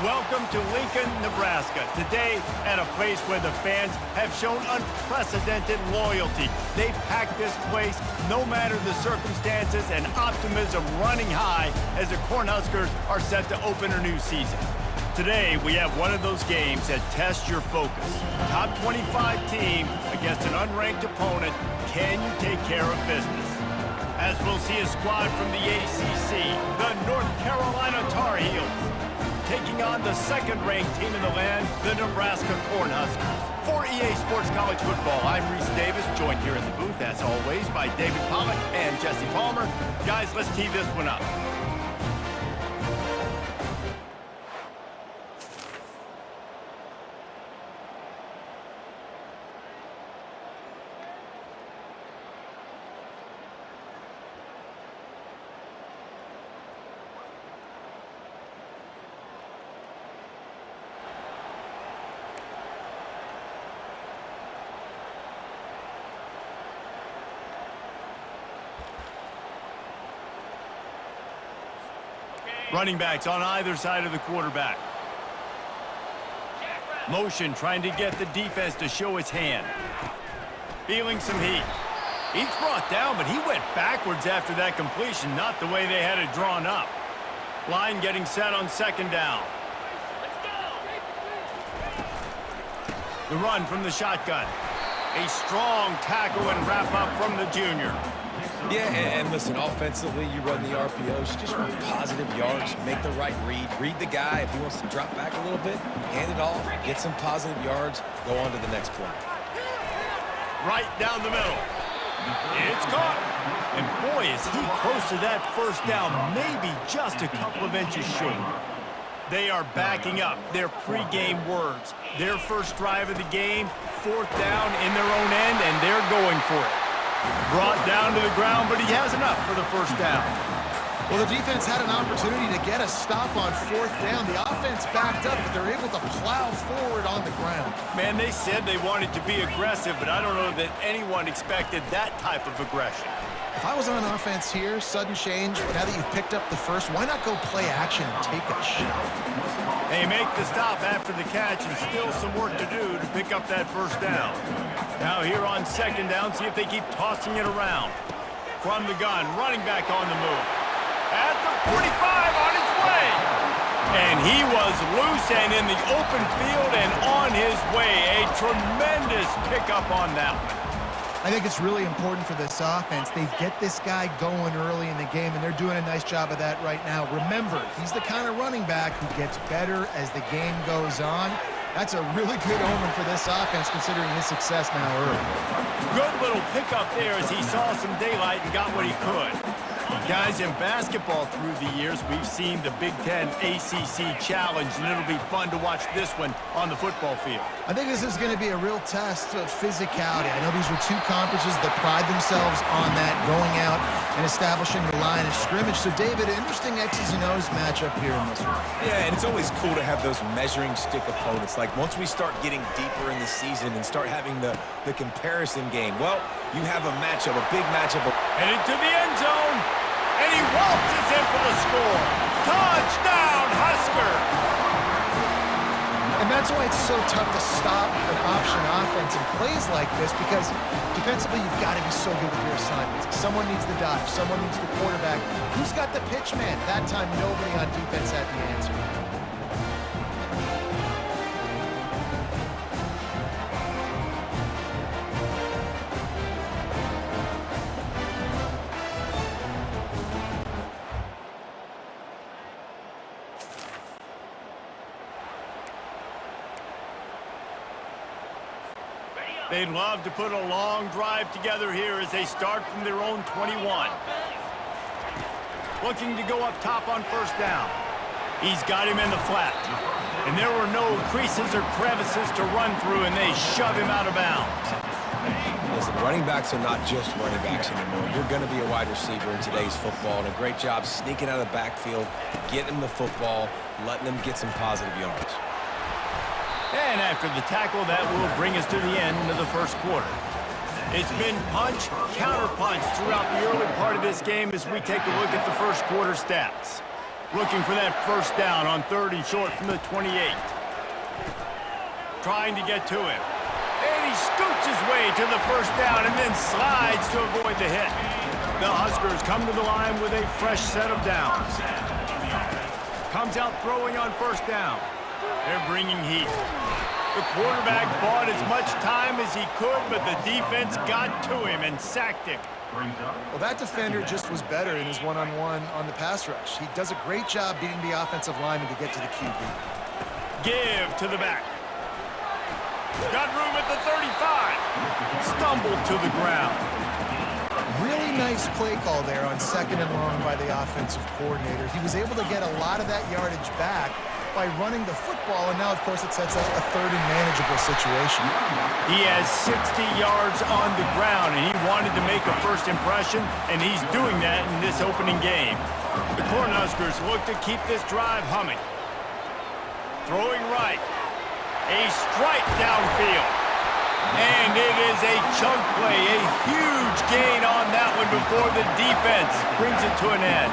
Welcome to Lincoln, Nebraska. Today, at a place where the fans have shown unprecedented loyalty. They pack this place no matter the circumstances, and optimism running high as the Cornhuskers are set to open a new season. Today, we have one of those games that tests your focus. Top 25 team against an unranked opponent. Can you take care of business? As we'll see a squad from the ACC, the North Carolina Tar Heels, taking on the second-ranked team in the land, the Nebraska Cornhuskers. For EA Sports College Football, I'm Reese Davis, joined here in the booth, as always, by David Pollack and Jesse Palmer. Guys, let's tee this one up. Running backs on either side of the quarterback. Motion trying to get the defense to show his hand. Feeling some heat. He's brought down, but he went backwards after that completion, not the way they had it drawn up. Line getting set on second down. The run from the shotgun. A strong tackle and wrap up from the junior. Yeah, and listen, offensively, you run the RPOs, just run positive yards, make the right read the guy. If he wants to drop back a little bit, hand it off, get some positive yards, go on to the next play. Right down the middle. It's caught. And boy, is he close to that first down, maybe just a couple of inches short. They are backing up their pregame words. Their first drive of the game, fourth down in their own end, and they're going for it. Brought down to the ground, but he has enough for the first down. Well, the defense had an opportunity to get a stop on fourth down. The offense backed up, but they're able to plow forward on the ground. Man, they said they wanted to be aggressive, but I don't know that anyone expected that type of aggression. If I was on offense here, sudden change, now that you've picked up the first, why not go play action and take a shot? They make the stop after the catch, and still some work to do to pick up that first down. Now here on second down, see if they keep tossing it around. From the gun, running back on the move. At the 45, on his way. And he was loose and in the open field and on his way. A tremendous pickup on that one. I think it's really important for this offense. They get this guy going early in the game, and they're doing a nice job of that right now. Remember, he's the kind of running back who gets better as the game goes on. That's a really good omen for this offense, considering his success now early. Good little pickup there as he saw some daylight and got what he could. Guys, in basketball through the years, we've seen the Big Ten ACC Challenge, and it'll be fun to watch this one on the football field. I think this is going to be a real test of physicality. I know these were two conferences that pride themselves on that, going out and establishing the line of scrimmage. So, David, interesting X's and O's matchup here in this one. Yeah, and it's always cool to have those measuring stick opponents. Like, once we start getting deeper in the season and start having the comparison game, well, you have a matchup, a big matchup. Headed to the end zone. And he waltzes in for the score. Touchdown, Husker! And that's why it's so tough to stop an option offense in plays like this, because defensively you've got to be so good with your assignments. Someone needs the dive. Someone needs the quarterback. Who's got the pitch man? That time nobody on defense had the answer. They'd love to put a long drive together here as they start from their own 21. Looking to go up top on first down. He's got him in the flat. And there were no creases or crevices to run through, and they shove him out of bounds. Listen, running backs are not just running backs anymore. You're going to be a wide receiver in today's football, and a great job sneaking out of the backfield, getting them the football, letting them get some positive yards. And after the tackle, that will bring us to the end of the first quarter. It's been punch, counter punch throughout the early part of this game as we take a look at the first quarter stats. Looking for that first down on 3rd and short from the 28. Trying to get to him. And he scoots his way to the first down and then slides to avoid the hit. The Huskers come to the line with a fresh set of downs. Comes out throwing on first down. They're bringing heat. The quarterback bought as much time as he could, but the defense got to him and sacked him. Well, that defender just was better in his one-on-one on the pass rush. He does a great job beating the offensive lineman to get to the QB. Give to the back. Got room at the 35. Stumbled to the ground. Really nice play call there on 2nd and long by the offensive coordinator. He was able to get a lot of that yardage back by running the football, and now, of course, it sets up a 3rd and manageable situation. He has 60 yards on the ground, and he wanted to make a first impression, and he's doing that in this opening game. The Cornhuskers look to keep this drive humming. Throwing right. A strike downfield. And it is a chunk play, a huge gain on that one before the defense brings it to an end.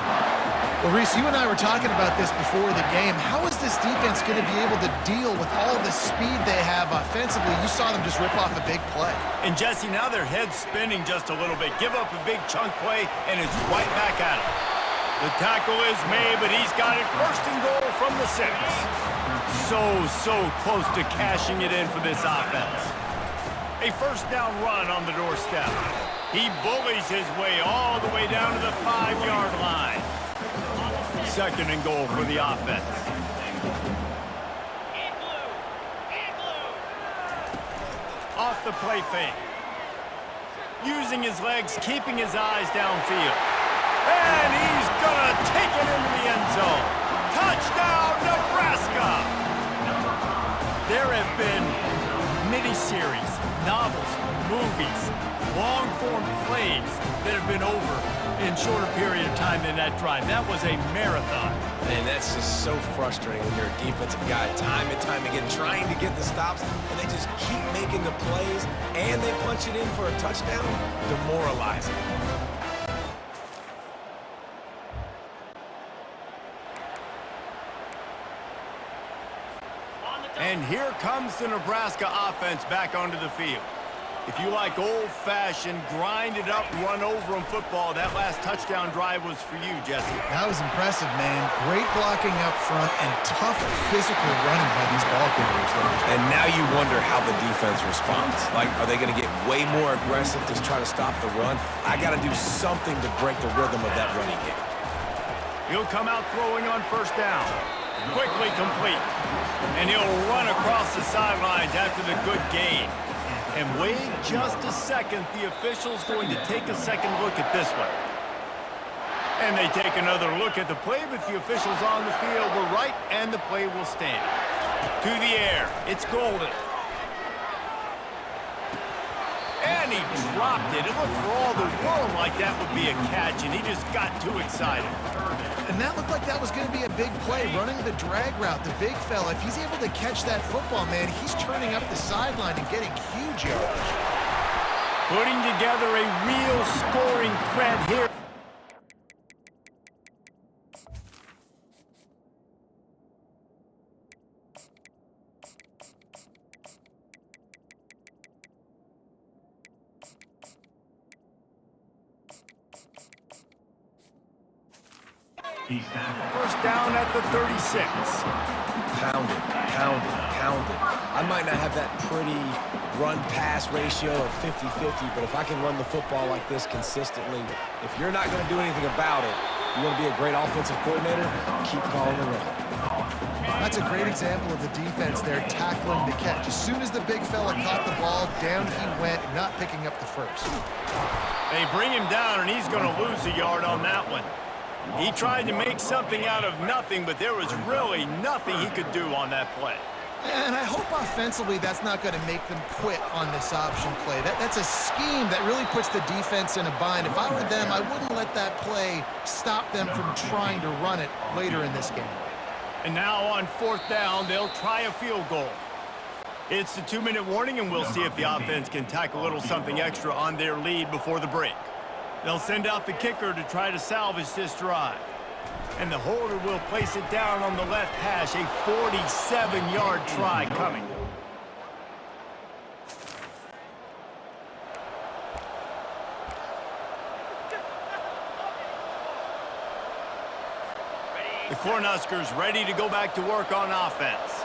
Well, Reese, you and I were talking about this before the game. How is this defense going to be able to deal with all the speed they have offensively? You saw them just rip off a big play. And, Jesse, now their head's spinning just a little bit. Give up a big chunk play, and it's right back at him. The tackle is made, but he's got it 1st and goal from the 6. So close to cashing it in for this offense. A first down run on the doorstep. He bullies his way all the way down to the 5-yard line. 2nd and goal for the offense. Off the play fake. Using his legs, keeping his eyes downfield. And he's gonna take it into the end zone. Touchdown, Nebraska! There have been mini-series, novels, movies, long-form plays that have been over in shorter period of time than that drive. That was a marathon. And that's just so frustrating when you're a defensive guy, time and time again, trying to get the stops, and they just keep making the plays, and they punch it in for a touchdown. Demoralizing. And here comes the Nebraska offense back onto the field. If you like old-fashioned, grinded-up, run-over-'em football, that last touchdown drive was for you, Jesse. That was impressive, man. Great blocking up front and tough physical running by these ball carriers. And now you wonder how the defense responds. Like, are they going to get way more aggressive to try to stop the run? I got to do something to break the rhythm of that running game. He'll come out throwing on first down. Quickly complete. And he'll run across the sidelines after the good gain. And wait just a second, the official's going to take a second look at this one. And they take another look at the play, but the officials on the field were right, and the play will stand. To the air, it's Golden. And he dropped it. It looked for all the world like that would be a catch, and he just got too excited. And that looked like that was going to be a big play, running the drag route, the big fella. If he's able to catch that football, man, he's turning up the sideline and getting huge yards. Putting together a real scoring threat here. First down at the 36. Pounded. I might not have that pretty run-pass ratio of 50-50, but if I can run the football like this consistently, if you're not going to do anything about it, you want to be a great offensive coordinator, keep calling the run. That's a great example of the defense there tackling the catch. As soon as the big fella caught the ball, down he went, not picking up the first. They bring him down, and he's going to lose a yard on that one. He tried to make something out of nothing, but there was really nothing he could do on that play. And I hope offensively that's not going to make them quit on this option play. That's a scheme that really puts the defense in a bind. If I were them, I wouldn't let that play stop them from trying to run it later in this game. And now on fourth down, they'll try a field goal. It's the 2-minute warning, and we'll see if the offense can tack a little something extra on their lead before the break. They'll send out the kicker to try to salvage this drive. And the holder will place it down on the left hash. A 47-yard try coming. The Cornhuskers ready to go back to work on offense.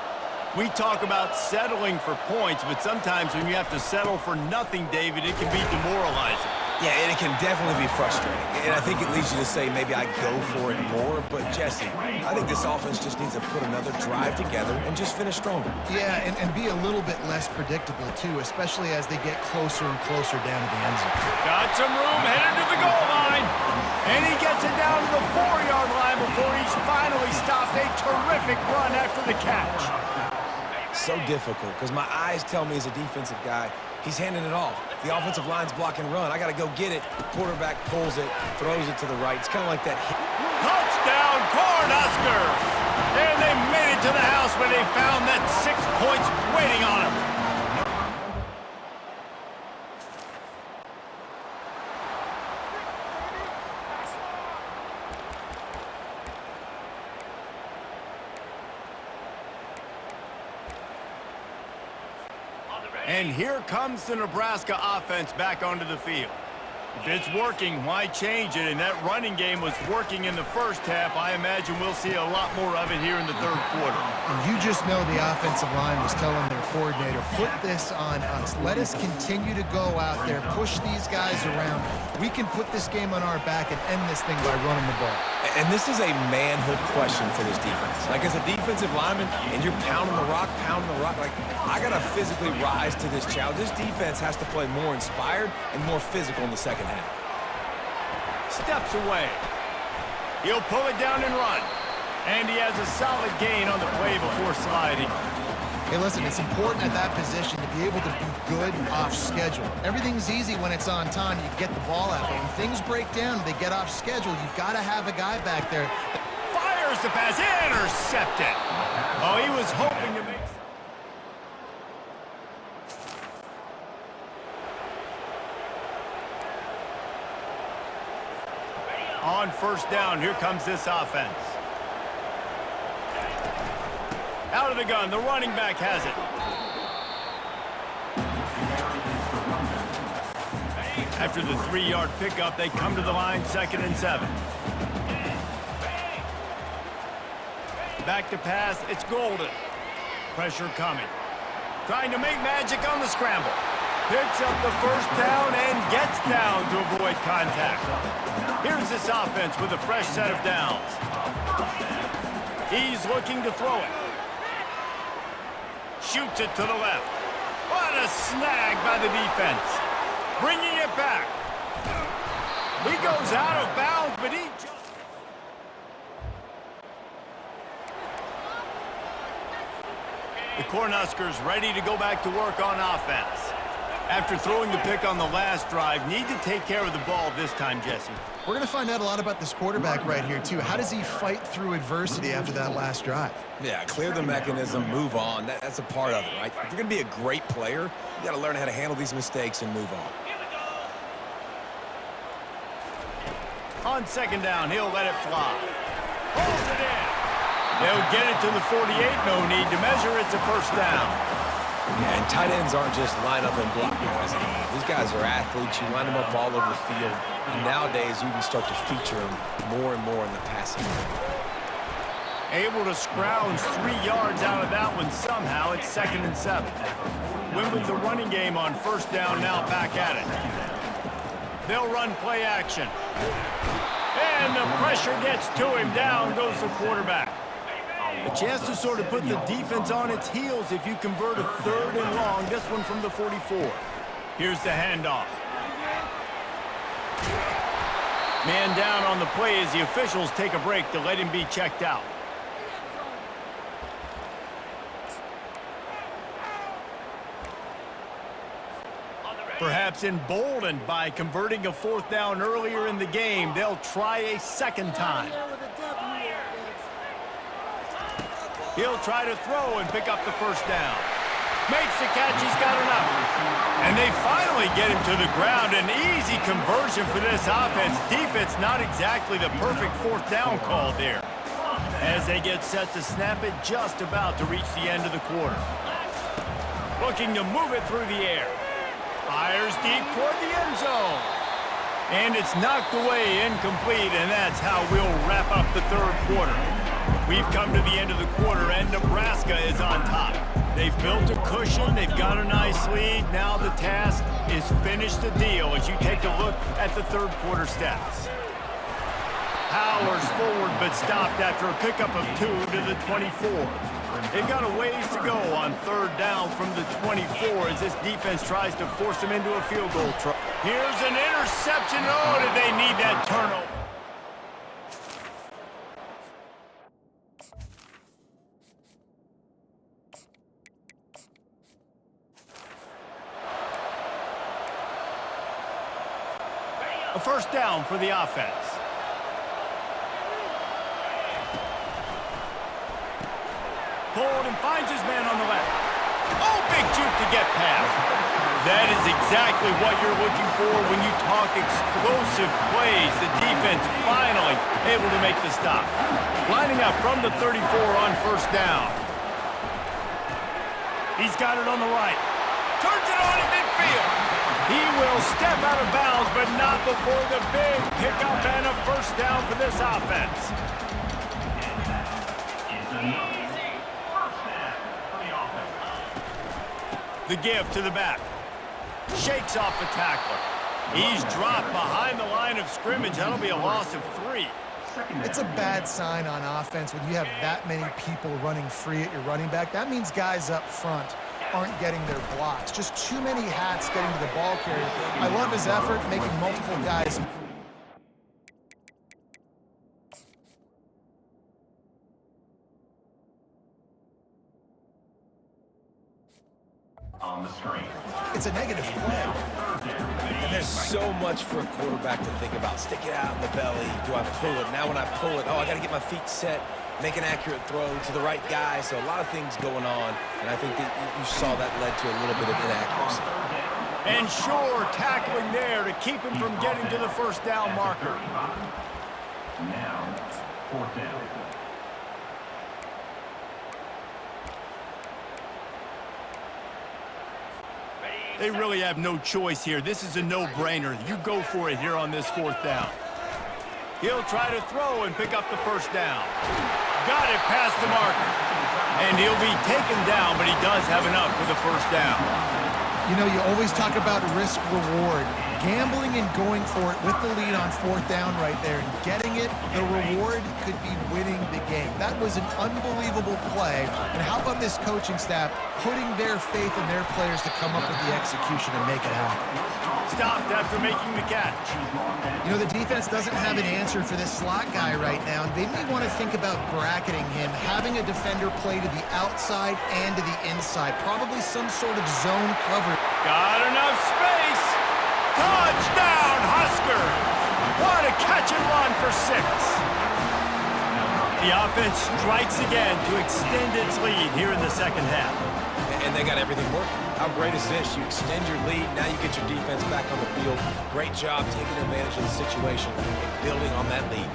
We talk about settling for points, but sometimes when you have to settle for nothing, David, it can be demoralizing. Yeah, and it can definitely be frustrating. And I think it leads you to say maybe I go for it more. But, Jesse, I think this offense just needs to put another drive together and just finish stronger. Yeah, and be a little bit less predictable, too, especially as they get closer and closer down to the end zone. Got some room, headed to the goal line. And he gets it down to the 4-yard line before he's finally stopped. A terrific run after the catch. So difficult because my eyes tell me as a defensive guy, he's handing it off. The offensive line's block and run. I got to go get it. Quarterback pulls it, throws it to the right. It's kind of like that hit. Touchdown, Cornhuskers! And they made it to the house where they found that 6 points waiting on them. And here comes the Nebraska offense back onto the field. If it's working, why change it? And that running game was working in the first half. I imagine we'll see a lot more of it here in the third quarter. And you just know the offensive line was telling their coordinator, put this on us. Let us continue to go out there, push these guys around. We can put this game on our back and end this thing by running the ball. And this is a manhood question for this defense. Like, as a defensive lineman, and you're pounding the rock, like, I got to physically rise to this challenge. This defense has to play more inspired and more physical in the second half. Steps away. He'll pull it down and run. And he has a solid gain on the play before sliding. Hey, listen, it's important at that position to be able to be good off schedule. Everything's easy when it's on time. You get the ball out. But when things break down, they get off schedule. You've got to have a guy back there. Fires the pass. Intercepted. Oh, he was hoping to make... On first down, here comes this offense. Out of the gun, the running back has it. After the 3-yard pickup, they come to the line, 2nd and 7. Back to pass, it's Golden. Pressure coming. Trying to make magic on the scramble. Picks up the first down and gets down to avoid contact. Here's this offense with a fresh set of downs. He's looking to throw it. Shoots it to the left. What a snag by the defense. Bringing it back. He goes out of bounds, but he just... The Cornhuskers ready to go back to work on offense. After throwing the pick on the last drive, need to take care of the ball this time, Jesse. We're going to find out a lot about this quarterback right here, too. How does he fight through adversity after that last drive? Yeah, clear the mechanism, move on. That's a part of it, right? If you're going to be a great player, you got to learn how to handle these mistakes and move on. On 2nd down, he'll let it fly. Pulls it in. They'll get it to the 48. No need to measure. It's a first down. Yeah, and tight ends aren't just line up and block guys anymore. These guys are athletes. You line them up all over the field. And nowadays, you can start to feature them more and more in the passing game. Able to scrounge 3 yards out of that one somehow. It's 2nd and 7. Win with the running game on first down, now back at it. They'll run play action. And the pressure gets to him. Down goes the quarterback. A chance to sort of put the defense on its heels if you convert a 3rd and long. This one from the 44. Here's the handoff. Man down on the play as the officials take a break to let him be checked out. Perhaps emboldened by converting a 4th down earlier in the game, they'll try a 2nd time. He'll try to throw and pick up the first down. Makes the catch. He's got enough. And they finally get him to the ground. An easy conversion for this offense. Defense not exactly the perfect fourth down call there. As they get set to snap it, just about to reach the end of the quarter. Looking to move it through the air. Fires deep toward the end zone. And it's knocked away, incomplete, and that's how we'll wrap up the third quarter. We've come to the end of the quarter, and Nebraska is on top. They've built a cushion. They've got a nice lead. Now the task is finish the deal as you take a look at the third quarter stats. Powers forward, but stopped after a pickup of 2 to the 24. They've got a ways to go on third down from the 24 as this defense tries to force them into a field goal try. Here's an interception. Oh, did they need that turnover? A first down for the offense. Pulled and finds his man on the left. Oh, big juke to get past. That is exactly what you're looking for when you talk explosive plays. The defense finally able to make the stop. Lining up from the 34 on first down. He's got it on the right. Turns it on in midfield. He will step out of bounds, but not before the big pickup and a first down for this offense. The give to the back. Shakes off the tackler. He's dropped behind the line of scrimmage. That'll be a loss of 3. It's a bad sign on offense when you have that many people running free at your running back. That means guys up front aren't getting their blocks. Just too many hats getting to the ball carrier. I love his effort making multiple guys. On the screen. It's a negative play. And there's so much for a quarterback to think about. Stick it out in the belly. Do I pull it? Now when I pull it, oh, I got to get my feet set, make an accurate throw to the right guy. So a lot of things going on, and I think that you saw that led to a little bit of inaccuracy. And sure, tackling there to keep him from getting to the first down marker. Now, fourth down. They really have no choice here. This is a no-brainer. You go for it here on this fourth down. He'll try to throw and pick up the first down. Got it past the marker. And he'll be taken down, but he does have enough for the first down. You know, you always talk about risk-reward. Gambling and going for it with the lead on fourth down right there and getting it, the reward could be winning the game. That was an unbelievable play. And how about this coaching staff putting their faith in their players to come up with the execution and make it happen? Stopped after making the catch. You know, the defense doesn't have an answer for this slot guy right now. They may want to think about bracketing him, having a defender play to the outside and to the inside. Probably some sort of zone cover. Got enough space. Touchdown, Husker! What a catch and run for 6. The offense strikes again to extend its lead here in the second half. And they got everything working. How great is this? You extend your lead, now you get your defense back on the field. Great job taking advantage of the situation and building on that lead.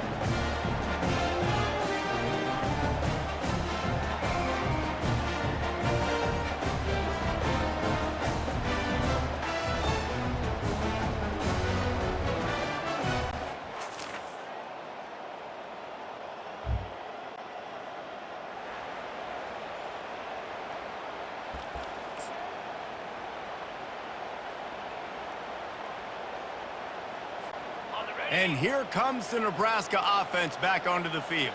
And here comes the Nebraska offense back onto the field.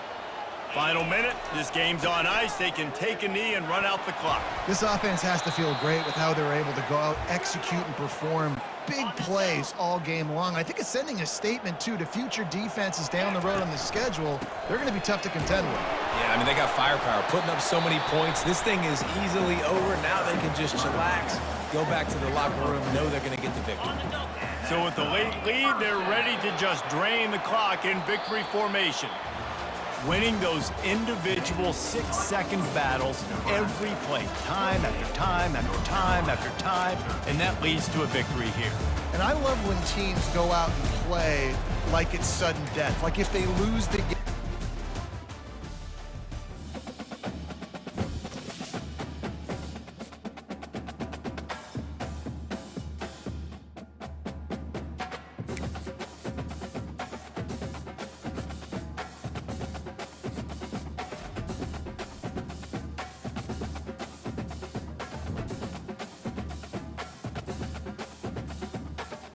Final minute, this game's on ice. They can take a knee and run out the clock. This offense has to feel great with how they're able to go out, execute, and perform big plays all game long. I think it's sending a statement, too, to future defenses down the road on the schedule. They're going to be tough to contend with. Yeah, I mean, they got firepower, putting up so many points. This thing is easily over. Now they can just chillax, go back to the locker room, know they're going to get the victory. So with the late lead, they're ready to just drain the clock in victory formation. winning those individual 6-second battles every play, time after time after time after time, and that leads to a victory here. And I love when teams go out and play like it's sudden death. Like if they lose the game,